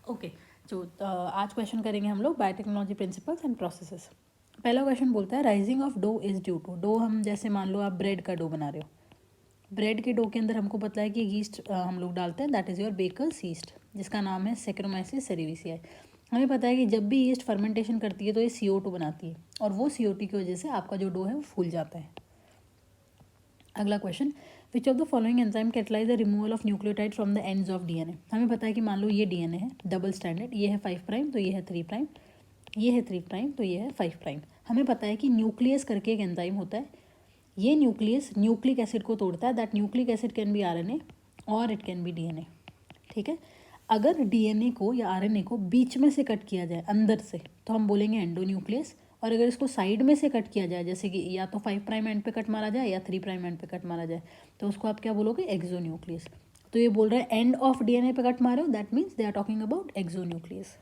Okay, तो आज question करेंगे हम लोग बायोटेक्नोलॉजी प्रिंसिपल्स एंड प्रोसेसेस। पहला क्वेश्चन बोलता है rising of dough is due to. Dough हम जैसे मान लो आप ब्रेड का डो बना रहे हो, ब्रेड के डो के अंदर हमको पता है कि यीस्ट हम लोग डालते हैं, that is your baker's yeast, जिसका नाम है सेक्रोमाइसिस सेरेविसियाई। हमें पता है कि जब भी यीस्ट फर्मेंटेशन करती है तो ये CO2 बनाती है, और वो CO2 की वजह से आपका जो डो है वो फूल जाता है। अगला question, which of the following enzyme catalyse the removal of nucleotide from the ends of DNA। हमें पता है कि मान लो ये DNA है डबल स्टैंडर्ड, ये है 5 प्राइम तो ये है 3 प्राइम, ये है 3 प्राइम तो ये है 5 प्राइम। हमें पता है कि न्यूक्लियस करके एक एंजाइम होता है, ये न्यूक्लियस न्यूक्लिक एसिड को तोड़ता है, that nucleic acid can be RNA और इट कैन बी DNA। ठीक है, अगर DNA को या RNA को बीच में से कट किया जाए अंदर से तो हम बोलेंगे एंडोन्यूक्लियस, और अगर इसको साइड में से कट किया जाए जैसे कि या तो 5 प्राइम एंड पे कट मारा जाए या 3 प्राइम एंड पे कट मारा जाए तो उसको आप क्या बोलोगे, एक्सोन्यूक्लियस। तो ये बोल रहे हैं एंड ऑफ DNA पे कट मारे हो, that means they are talking about exonuclease.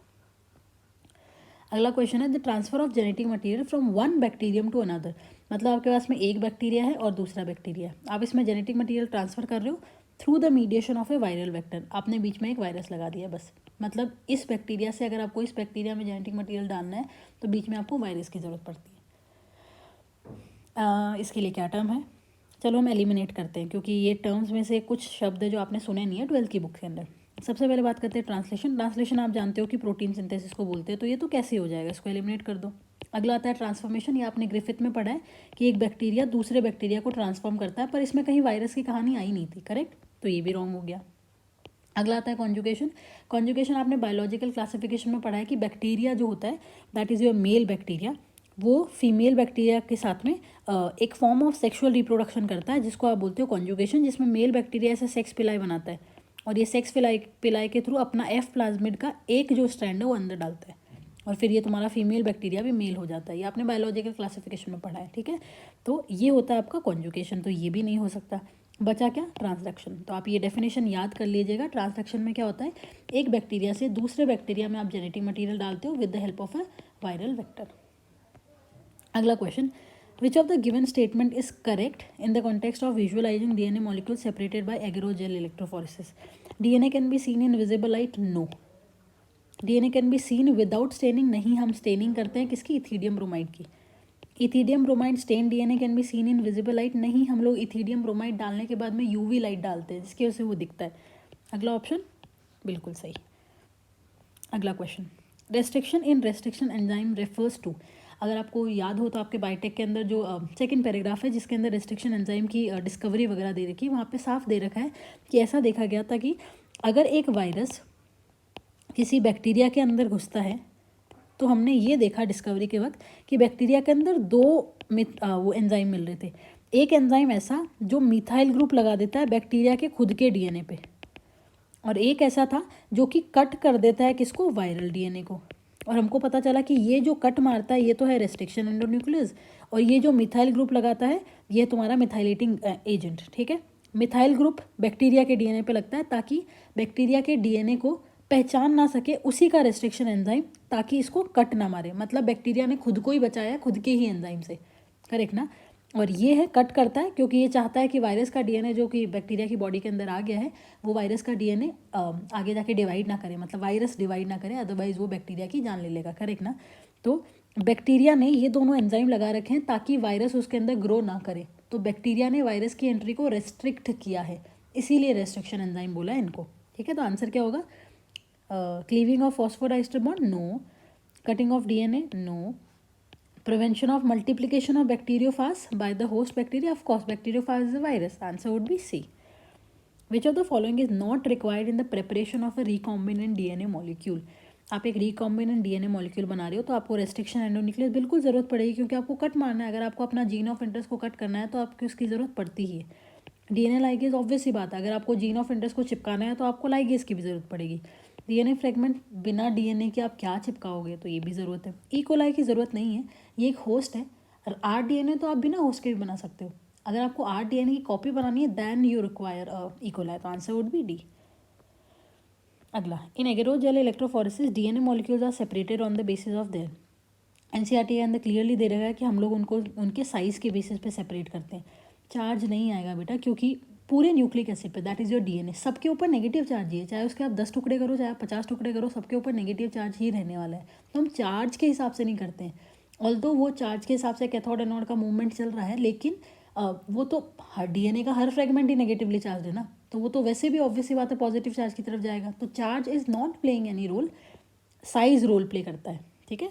अगला क्वेश्चन है the transfer of genetic material from one bacterium to another. मतलब आपके पास में एक बैक्टीरिया है और दूसरा बैक्टीरिया है, आप इसमें जेनेटिक मटेरियल ट्रांसफर कर रहे हो through the mediation of A viral vector. आपने बीच में एक वायरस लगा दिया बस, मतलब इस बैक्टीरिया से अगर आपको इस बैक्टीरिया में जेनेटिक मटेरियल डालना है तो बीच में आपको वायरस की ज़रूरत पड़ती है। इसके लिए क्या टर्म है, चलो हम एलिमिनेट करते हैं क्योंकि ये टर्म्स में से कुछ शब्द जो आपने सुने नहीं है 12th की बुक के अंदर। सबसे पहले बात करते हैं ट्रांसलेशन। ट्रांसलेशन आप जानते हो कि प्रोटीन सिंथेसिस को बोलते हैं, तो ये तो कैसे हो जाएगा, इसको एलिमिनेट कर दो। अगला आता है ट्रांसफॉर्मेशन। ये आपने ग्रिफिथ में पढ़ा है कि एक बैक्टीरिया दूसरे बैक्टीरिया को ट्रांसफॉर्म करता है, पर इसमें कहीं वायरस की कहानी आई नहीं थी, करेक्ट, तो ये भी रॉन्ग हो गया। अगला आता है कॉन्जुगेशन। कॉन्जुगेशन आपने बायोलॉजिकल क्लासिफिकेशन में पढ़ा है कि बैक्टीरिया जो होता है that is your male bacteria, वो फीमेल बैक्टीरिया के साथ में एक फॉर्म ऑफ सेक्सुअल रिप्रोडक्शन करता है जिसको आप बोलते हो कॉन्जुगेशन, जिसमें मेल बैक्टीरिया ऐसे सेक्स पिलाई बनाता है और ये सेक्स पिलाई के थ्रू अपना F प्लाज्मिड का एक जो स्ट्रैंड है वो अंदर डालता है और फिर ये तुम्हारा फीमेल बैक्टीरिया भी मेल हो जाता है। ये आपने बायोलॉजिकल क्लासिफिकेशन में पढ़ा है, ठीक है। तो ये होता है आपका कॉन्जुगेशन, तो ये भी नहीं हो सकता। बचा क्या, ट्रांसडक्शन। तो आप ये डेफिनेशन याद कर लीजिएगा। ट्रांसडक्शन में क्या होता है, एक बैक्टीरिया से दूसरे बैक्टीरिया में आप जेनेटिक मटेरियल डालते हो with the help of a viral vector. अगला question, which of the given statement is correct in the context of visualising DNA molecule separated by agarose gel electrophoresis. DNA can be seen in visible light, no. DNA can be seen without staining, नहीं, हम staining करते हैं किसकी, ethidium bromide की। Ethidium bromide stain DNA can be seen in visible light, नहीं, हम लोग ethidium bromide डालने के बाद में UV लाइट डालते हैं जिसकी वजह से वो दिखता है। अगला ऑप्शन बिल्कुल सही। अगला question, restriction in restriction enzyme refers to. अगर आपको याद हो तो आपके बायोटेक के अंदर जो सेकंड पैराग्राफ है जिसके अंदर रेस्ट्रिक्शन एंजाइम की डिस्कवरी वगैरह दे रखी है, वहाँ पे साफ दे रखा है कि ऐसा देखा गया था कि अगर एक वायरस किसी बैक्टीरिया के अंदर घुसता है तो हमने ये देखा डिस्कवरी के वक्त कि बैक्टीरिया के अंदर दो वो एंजाइम मिल रहे थे। एक एंजाइम ऐसा जो मिथाइल ग्रुप लगा देता है बैक्टीरिया के खुद के DNA पे, और एक ऐसा था जो कि कट कर देता है किसको, वायरल DNA को। और हमको पता चला कि ये जो कट मारता है ये तो है रेस्ट्रिक्शन एंडोन्यूक्लियस, और ये जो मिथाइल ग्रुप लगाता है ये तुम्हारा मिथाइलेटिंग एजेंट, ठीक है। मिथाइल ग्रुप बैक्टीरिया के DNA पे लगता है ताकि बैक्टीरिया के DNA को पहचान ना सके उसी का रेस्ट्रिक्शन एंजाइम, ताकि इसको कट ना मारे। मतलब बैक्टीरिया ने खुद को ही बचाया खुद के ही एंजाइम से, करेक्ट ना। और ये है कट करता है क्योंकि ये चाहता है कि वायरस का DNA जो कि बैक्टीरिया की बॉडी के अंदर आ गया है वो वायरस का DNA आगे जाके डिवाइड ना करे, मतलब वायरस डिवाइड ना करे, अदरवाइज वो बैक्टीरिया की जान ले लेगा, करेक्ट ना। तो बैक्टीरिया ने ये दोनों एंजाइम लगा रखे हैं ताकि वायरस उसके अंदर ग्रो ना करे, तो बैक्टीरिया ने वायरस की एंट्री को रेस्ट्रिक्ट किया है, इसीलिए रेस्ट्रिक्शन एंजाइम बोला है इनको, ठीक है। तो आंसर क्या होगा, cleaving of phosphodiester bond, no. Cutting of DNA, no. Prevention of multiplication of bacteriophage by the host bacteria, of course bacteriophage is a virus, answer would be C. Which of the following is not required in the preparation of a recombinant DNA molecule? आप एक recombinant DNA molecule बना रहे हो तो आपको restriction endonuclease बिल्कुल ज़रूरत पड़ेगी क्योंकि आपको कट मारना है। अगर आपको अपना जीन ऑफ इंटरेस्ट को कट करना है तो आपको उसकी ज़रूरत पड़ती ही है। DNA लाइगेज ऑब्वियस ही बात है, अगर आपको जीन ऑफ इंटरेस्ट को चिपकाना है तो आपको लाइगेज की भी ज़रूरत पड़ेगी। DNA फ्रेगमेंट बिना DNA के आप क्या चिपकाओगे, तो ये भी ज़रूरत है। E. coli की ज़रूरत नहीं है, ये एक होस्ट है। और rDNA तो आप बिना होस्ट के भी बना सकते हो। अगर आपको rDNA की कॉपी बनानी है then you require E. coli, तो आंसर वुड बी D। अगला, in agarose gel electrophoresis DNA molecules are separated on the basis of their. NCERT के अंदर क्लियरली दे रखा है कि हम लोग उनको उनके साइज़ के बेसिस पे सेपरेट करते हैं। चार्ज नहीं आएगा बेटा, क्योंकि पूरे न्यूक्लिक एसिड पे, दैट इज़ योर डीएनए, सबके ऊपर नेगेटिव चार्ज ही है, चाहे उसके आप 10 टुकड़े करो चाहे आप 50 टुकड़े करो, सबके ऊपर नेगेटिव चार्ज ही रहने वाला है। तो हम चार्ज के हिसाब से नहीं करते हैं, ऑल्दो वो चार्ज के हिसाब से कैथोड एनोड का मूवमेंट चल रहा है, लेकिन वो तो हर डीएनए का हर फ्रेगमेंट ही नेगेटिवली चार्ज है ना, तो वो तो वैसे भी ऑब्वियस सी बात है पॉजिटिव चार्ज की तरफ जाएगा। तो charge is not playing any role, size role play करता है, ठीक है।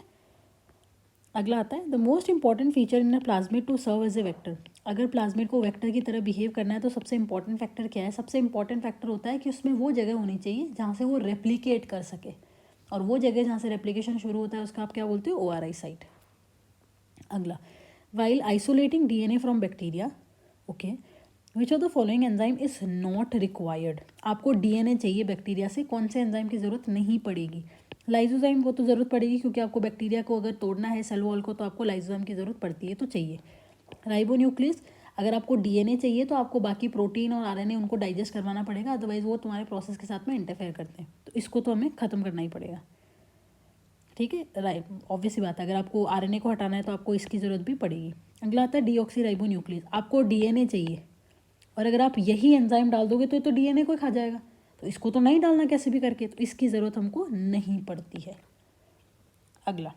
अगला आता है the most important feature in a plasmid to serve as a vector. अगर प्लाज्मिड को वेक्टर की तरह बिहेव करना है तो सबसे इंपॉर्टेंट फैक्टर क्या है? सबसे इंपॉर्टेंट फैक्टर होता है कि उसमें वो जगह होनी चाहिए जहाँ से वो रेप्लिकेट कर सके, और वो जगह जहाँ से रेप्लिकेशन शुरू होता है उसका आप क्या बोलते हो? ORI site. अगला, while isolating DNA from bacteria, okay, which of the following enzyme is not required. आपको डीएनए चाहिए बैक्टीरिया से, कौन से एंजाइम की ज़रूरत नहीं पड़ेगी? लाइजोजाइम को तो ज़रूरत पड़ेगी, क्योंकि आपको बैक्टीरिया को अगर तोड़ना है सेल वॉल को तो आपको लाइजोजाइम की ज़रूरत पड़ती है, तो चाहिए। राइबोन्यूक्लियस, अगर आपको डीएनए चाहिए तो आपको बाकी प्रोटीन और आरएनए उनको डाइजेस्ट करवाना पड़ेगा, अदरवाइज वो तुम्हारे प्रोसेस के साथ में इंटरफेयर करते हैं, तो इसको तो हमें ख़त्म करना ही पड़ेगा, ठीक है। राइट, ऑब्वियस ही बात है, अगर आपको आरएनए को हटाना है तो आपको इसकी ज़रूरत भी पड़ेगी। अगला आता है डीऑक्सी राइबोन्यूक्लियस, आपको डीएनए चाहिए और अगर आप यही एंजाइम डाल दोगे तो ये तो डीएनए को ही खा जाएगा, तो इसको तो नहीं डालना कैसे भी करके, तो इसकी ज़रूरत हमको नहीं पड़ती है। अगला,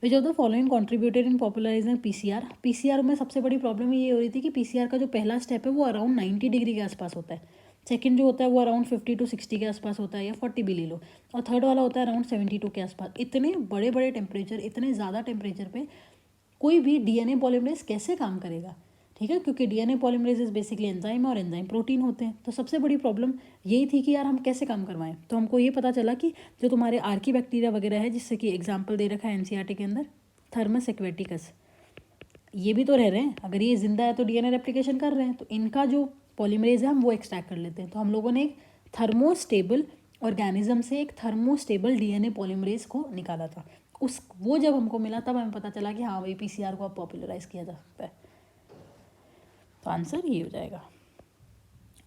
which of the following contributed in popularising PCR. PCR में सबसे बड़ी प्रॉब्लम ये हो रही थी कि पीसीआर का जो पहला स्टेप है वो अराउंड 90 डिग्री के आसपास होता है, सेकंड जो होता है वो अराउंड 50 to 60 के आसपास होता है, या 40 भी ले लो, और थर्ड वाला होता है अराउंड 72 के आसपास। इतने बड़े बड़े टेम्परेचर, इतने ज़्यादा टेम्परेचर पे कोई भी डीएनए पॉलीमरेज कैसे काम करेगा, ठीक है, क्योंकि DNA polymerase is basically enzyme और एंजाइम प्रोटीन होते हैं। तो सबसे बड़ी प्रॉब्लम यही थी कि यार हम कैसे काम करवाएं, तो हमको ये पता चला कि जो तुम्हारे आर्की बैक्टीरिया वगैरह है, जिससे कि एग्जाम्पल दे रखा है एनसीईआरटी के अंदर, थर्मस एक्वेटिकस, ये भी तो रह रहे हैं, अगर ये जिंदा है तो डीएनए रेप्लिकेशन कर रहे हैं, तो इनका जो पॉलीमरेज है हम वो एक्सट्रैक्ट कर लेते हैं। तो हम लोगों ने एक थर्मोस्टेबल ऑर्गेनिज्म से एक थर्मोस्टेबल डीएनए पॉलीमरेज को निकाला था, उस वो जब हमको मिला तब हमें पता चला कि हाँ भाई पीसीआर को अब पॉपुलराइज किया जा सकता है, तो आंसर ये हो जाएगा।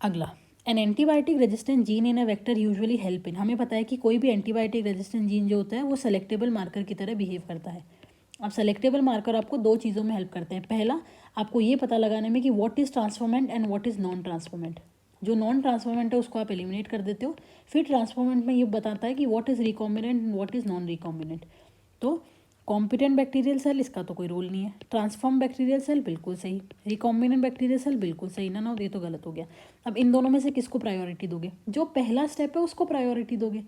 अगला, an antibiotic resistant gene in a vector usually help in. हमें पता है कि कोई भी एंटीबायोटिक रेजिस्टेंट जीन जो होता है वो सेलेक्टेबल मार्कर की तरह बिहेव करता है। अब सेलेक्टेबल मार्कर आपको दो चीज़ों में हेल्प करते हैं। पहला, आपको ये पता लगाने में कि what is transformant and what is non transformant. जो नॉन ट्रांसफॉर्मेंट है उसको आप एलिमिनेट कर देते हो। फिर ट्रांसफॉर्मेंट में ये बताता है कि what is recombinant and what is non recombinant. तो कॉम्पिटेंट बैक्टीरियल सेल, इसका तो कोई रोल नहीं है। ट्रांसफॉर्म बैक्टीरियल सेल बिल्कुल सही, रिकॉम्बिनेंट बैक्टीरियल सेल बिल्कुल सही, ना ये तो गलत हो गया। अब इन दोनों में से किसको प्रायोरिटी दोगे? जो पहला स्टेप है उसको प्रायोरिटी दोगे।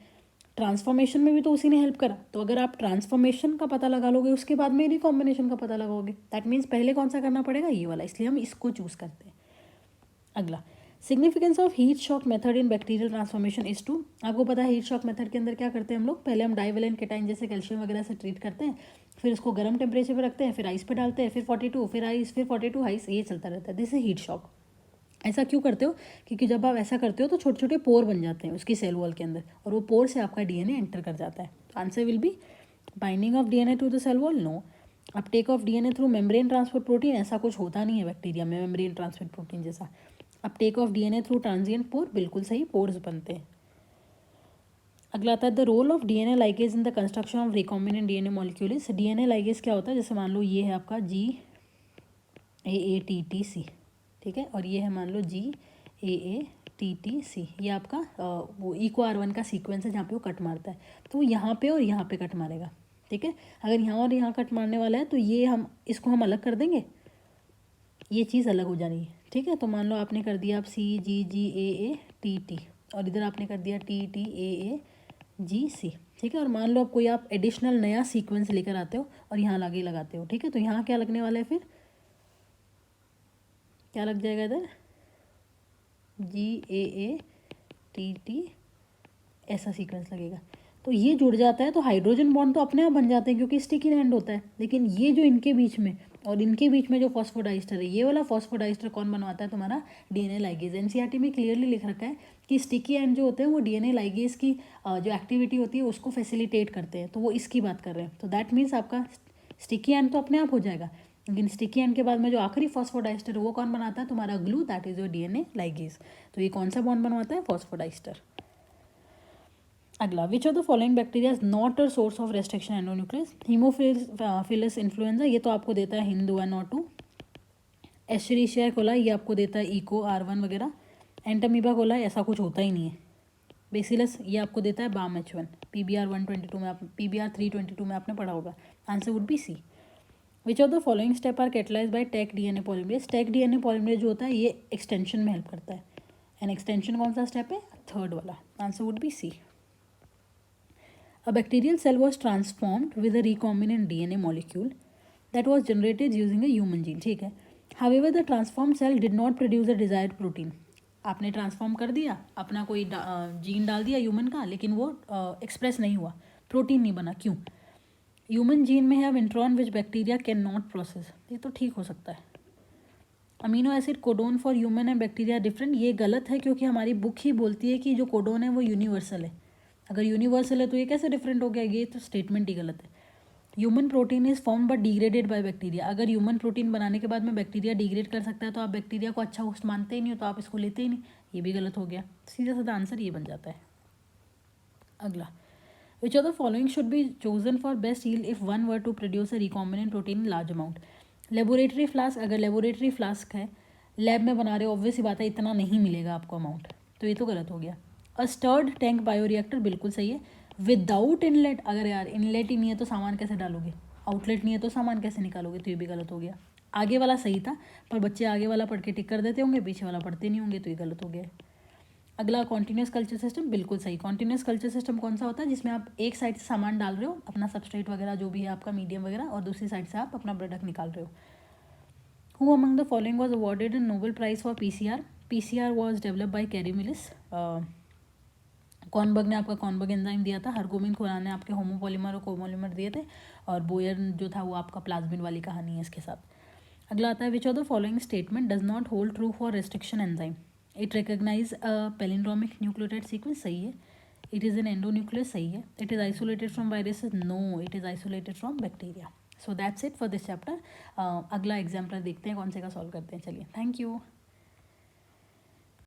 ट्रांसफॉर्मेशन में भी तो उसी ने हेल्प करा, तो अगर आप ट्रांसफॉर्मेशन का पता लगा लोगे उसके बाद में रिकॉम्बिनेशन का पता लगाओगे, दैट मीन्स पहले कौन सा करना पड़ेगा? ये वाला, इसलिए हम इसको चूज करते हैं। अगला, significance of heat shock method in bacterial transformation is to. आपको पता है हीट शॉक मेथड के अंदर क्या करते हैं हम लोग? पहले हम डाइवेलेंट केटाइन जैसे कैल्शियम वगैरह से ट्रीट करते हैं, फिर उसको गर्म टेम्परेचर पे रखते हैं, फिर आइस पे डालते हैं, फिर 42, फिर आइस, फिर 42 आइस, ये चलता रहता है। This is heat shock. ऐसा क्यों करते हो? क्योंकि जब आप ऐसा करते हो तो छोटे छोटे पोर बन जाते हैं उसकी सेल वॉल के अंदर, और वो पोर से आपका डीएनए एंटर कर जाता है। Answer will be binding of DNA to the cell wall, no. Uptake of DNA through membrane transport protein, ऐसा कुछ होता नहीं है बैक्टीरिया में मेम्ब्रेन ट्रांसपोर्ट प्रोटीन जैसा। Uptake of DNA through transient pore, बिल्कुल सही, पोर्स बनते हैं। अगला आता है the role of DNA ligase in the construction of recombinant DNA molecules. DNA ligase क्या होता है? जैसे मान लो ये है आपका GAATTC, ठीक है, और ये है मान लो GAATTC, ये आपका वो EcoR1 का सीक्वेंस है जहाँ पे वो कट मारता है, तो वो यहाँ पे और यहाँ पे कट मारेगा, ठीक है। अगर यहाँ और यहाँ कट मारने वाला है तो ये हम इसको हम अलग कर देंगे, ये चीज़ अलग हो जानी है, ठीक है। तो मान लो आपने कर दिया आप CGGAATT और इधर आपने कर दिया TTAAGC, ठीक है। और मान लो अब कोई आप एडिशनल नया सीक्वेंस लेकर आते हो और यहाँ आगे लगाते हो, ठीक है, तो यहाँ क्या लगने वाला है? फिर क्या लग जाएगा इधर? GAATT, ऐसा सीक्वेंस लगेगा, तो ये जुड़ जाता है, तो हाइड्रोजन बॉन्ड तो अपने आप बन जाते हैं क्योंकि स्टिकी एंड होता है। लेकिन ये जो इनके बीच में और इनके बीच में जो फॉस्फोडाइस्टर है, ये वाला फॉस्फोडाइस्टर कौन बनवाता है? तुम्हारा डीएनए लाइगेज। एनसीईआरटी में क्लियरली लिख रखा है कि स्टिकी एंड जो होते हैं वो डीएनए लाइगेज की जो एक्टिविटी होती है उसको फैसिलिटेट करते हैं, तो वो इसकी बात कर रहे हैं। तो दैट मीन्स आपका स्टिकी एंड तो अपने आप हो जाएगा, लेकिन स्टिकी एंड के बाद में जो आखिरी फॉस्फोडाइस्टर है वो कौन बनाता है? तुम्हारा glue, that is your DNA ligase. तो ये कौन सा बॉन्ड बनवाता है? फॉस्फोडाइस्टर। अगला, which of the following bacteria is not a source of restriction endonuclease. Haemophilus influenza, ये तो आपको देता है HindII-2, एस्चेरिशिया कोलाई ये आपको देता है इको R1 वगैरह। एंटामीबा कोलाई ऐसा कुछ होता ही नहीं है। बेसिलस ये आपको देता है बाम H1। PBR 122 में आप PBR 322 में आपने पढ़ा होगा। Answer would be C. Which of the following step are catalyse by Taq DNA polymerase. Taq DNA polymerase जो होता है ये एक्सटेंशन में हेल्प करता है। एंड एक्सटेंशन कौन सा स्टेप है? थर्ड वाला। Answer would be C. A bacterial cell was transformed with a recombinant DNA molecule that was generated using a human gene. ठीक है. However, the transformed cell did not produce the desired protein. आपने transform कर दिया, अपना कोई gene डाल दिया human का, लेकिन वो एक्सप्रेस नहीं हुआ, प्रोटीन नहीं बना। क्यों? ह्यूमन जीन में have intron which bacteria can not process. ये तो ठीक हो सकता है। Amino acid codon for human and bacteria different. ये गलत है क्योंकि हमारी बुक ही बोलती है कि जो कोडोन है वो यूनिवर्सल है। अगर यूनिवर्सल है तो ये कैसे डिफरेंट हो गया? ये तो स्टेटमेंट ही गलत है। Human protein is form but degraded by bacteria. अगर ह्यूमन प्रोटीन बनाने के बाद में बैक्टीरिया डिग्रेड कर सकता है तो आप बैक्टीरिया को अच्छा होस्ट मानते ही नहीं हो, तो आप इसको लेते ही नहीं। ये भी गलत हो गया। सीधा साधा आंसर ये बन जाता है। अगला, which of the following should be chosen for best yield if one were to produce a recombinant protein in large amount. Laboratory flask, अगर लेबोरेटरी फ्लास्क है, लैब में बना रहे हो, ऑब्वियस ही बात है इतना नहीं मिलेगा आपको अमाउंट, तो ये तो गलत हो गया। अ स्टर्ड टैंक बायोरिएक्टर बिल्कुल सही है। विदाउट इनलेट, अगर यार इनलेट ही नहीं है तो सामान कैसे डालोगे? आउटलेट नहीं है तो सामान कैसे निकालोगे? तो ये भी गलत हो गया। आगे वाला सही था, पर बच्चे आगे वाला पढ़ के टिक कर देते होंगे, पीछे वाला पढ़ते नहीं होंगे, तो ये गलत हो गया। अगला, कॉन्टीन्यूस कल्चर सिस्टम बिल्कुल सही। कॉन्टीन्यूस कल्चर सिस्टम कौन सा होता है? जिसमें आप एक साइड से सामान डाल रहे हो, अपना सबस्ट्रेट वगैरह जो भी है आपका मीडियम वगैरह, और दूसरी साइड से आप अपना प्रोडक्ट निकाल रहे हो। Who among the following was awarded a Nobel Prize for PCR? PCR was developed by Kerry Mullis. Kornberg ने आपका कॉर्नबर्ग एंजाइम दिया था। हरगोबिंद खुराना ने आपके होमोपॉलीमर और कोमोलीमर दिए थे। और बोयर जो था वो आपका प्लाज्मिन वाली कहानी है इसके साथ। अगला आता है, which of the following statement does not hold true for restriction enzyme. It recognize a palindromic nucleotide sequence, सही है। इट इज़ एन एंडोन्यूक्लियस, सही है। It is isolated from viruses, no, it is isolated from bacteria. So that's it for this chapter. अगला example देखते हैं कौन से का सॉल्व करते हैं। चलिए, थैंक यू।